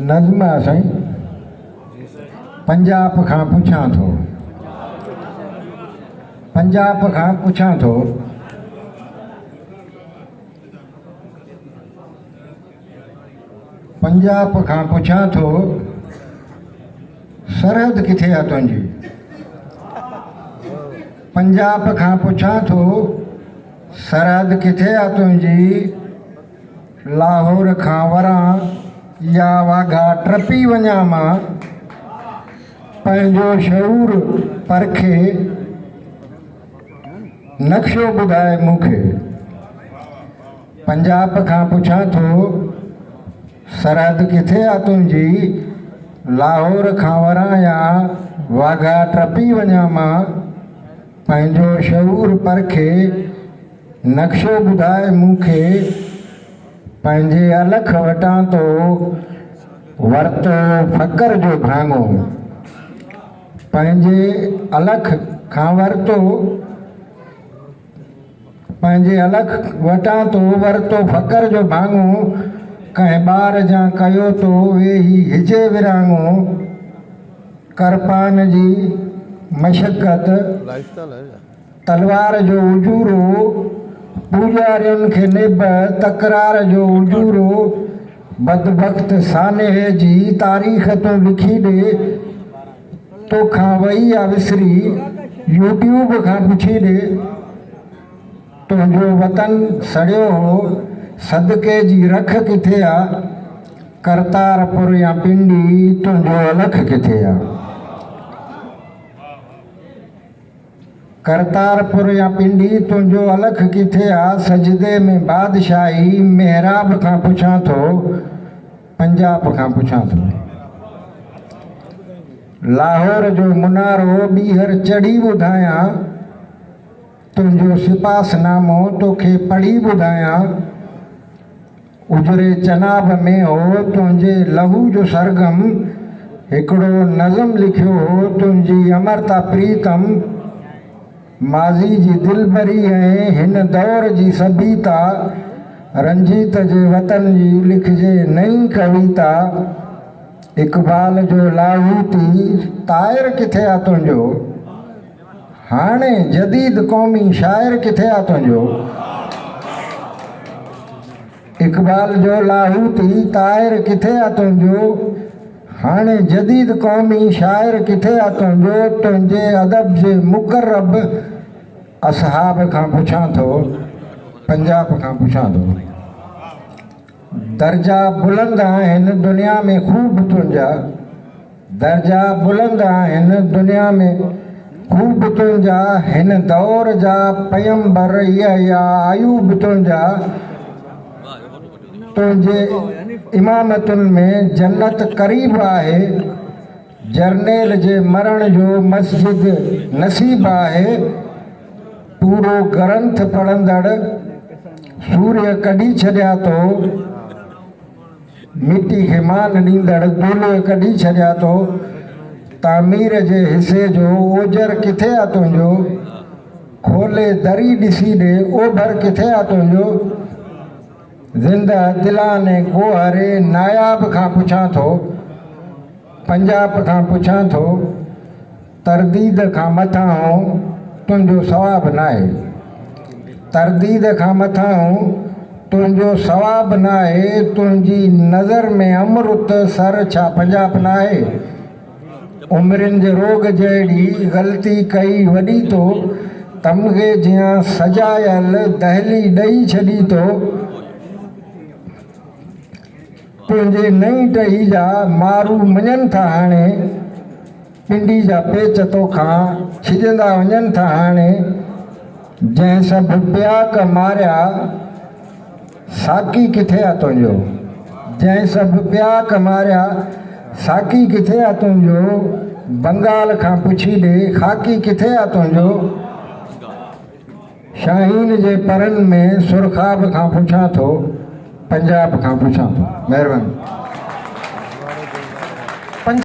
नज़्म आहे साईं। पंजाब खां पुछां थो, पंजाब खां पुछां थो, पंजाब खां पुछां थो, सरहद किथे आहे तुंहिंजी। पंजाब खां पुछां थो, सरहद किथे आहे तुंहिंजी। लाहौर खां वरां या वाघा टपी वञा मां, पंहिंजो शऊर परखे नक्शो ॿुधाए मूंखे। पंजाब खां पुछां थो, सरहद किथे आहे तुंहिंजी। लाहौर खां वरां या वाघा टपी वञा मां, पंहिंजो शऊर परखे नक्शो ॿुधाए मूंखे। पंहिंजे अलख वटां तो वरितो फ़क़्र जो भाङो, पंहिंजे अलख खां वरितो, पंहिंजे अलख वटां तो वरितो फ़क़्र जो भाङो। कंहिं ॿार जा कयो तो वेही हिजे विराङो। करपान जी मशक़त तलवार जो उजूरो, पूजारियुनि खे निभ तकरार जो उजूरो। बदबख़्त सानेह जी तारीख़ तूं लिखी ॾे, तोखां वई आहे विसरी यूट्यूब खां पुछी ॾे। तुंहिंजो वतन सड़ियो हो, सदके जी रख किथे आहे। करतारपुर या पिंडी तुंहिंजो अलख किथे आहे। करतारपुर या पिंडी तुंहिंजो अलख किथे आहे। सजदे में बादशाही मेहराब खां पुछां थो, पंजाब खां पुछां थो। लाहौर जो मुनारो ॿीहर चढ़ी ॿुधायां, तुंहिंजो सिपासनामो तोखे पढ़ी ॿुधायां। उजरे चनाब में हो तुंहिंजे लहू जो सरगम, हिकिड़ो नज़म लिखियो हो तुंहिंजी अमरता प्रीतम। माज़ी जी दिलबरी ऐं हिन दौर जी सभीता, रंजीत जे वतन जी लिखिजे नई कविता। इक़बाल जो लाहूती ताइर किथे आहे तुंहिंजो। हाणे जदीद क़ौमी शाइर किथे आहे तुंहिंजो। इक़बाल जो लाहूती ताइर किथे आहे तुंहिंजो। हाणे जदीद क़ौमी शाइर किथे आहे तुंहिंजो। तुंहिंजे अदब जे मुक़र्रब असहाब खां पुछां थो, पंजाब खां पुछां थो। दर्जा बुलंद आहिनि दुनिया में ख़ूब तुंहिंजा, दर्जा बुलंद आहिनि दुनिया में ख़ूब तुंहिंजा। हिन दौर जा पयंबर या आयूब तुंहिंजा। तुंहिंजे इमामतुनि में जन्नत क़रीब आहे। जर्नेल जे मरण जो मस्जिद नसीब आहे। पूरो ग्रंथ पढ़ंदड़ सूर्य कढी छॾिया तो, मिटी खे मान ॾींदड़ दूल्हे कढी छॾिया तो। तामीर जे हिसे जो ओजर किथे आहे तुंहिंजो। खोले दरी ॾिसी ॾे ओभर किथे आहे तुंहिंजो। ज़िंदा दिलाने गोहरे नायाब खां पुछां थो, पंजाब खां पुछां थो। तरदीद खां मथां तुंहिंजो सवाबु नाहे। तरदीद खां मथां तुंहिंजो सवाबु नाहे। तुंहिंजी नज़र में अमृत सर छा पंजाब नाहे। उमिरियुनि जे रोग जहिड़ी ग़लती कई वॾी तो, तमग़े जियां सजायल दहली ॾेई छॾी तो। तुंहिंजे नई टही जा मारू मञनि था हाणे, पिंडी जा पेच तोखां छिजंदा वञनि था हाणे। जंहिं सभु प्याक मारिया साकी किथे आहे तुंहिंजो। जंहिं सभु प्याक मारिया साकी किथे आहे तुंहिंजो। बंगाल खां पुछी ॾे खाकी किथे आहे तुंहिंजो। शाहीन जे परनि में सुरखाब खां पुछां थो, पंजाब खां पुछां थो। महिरबानी।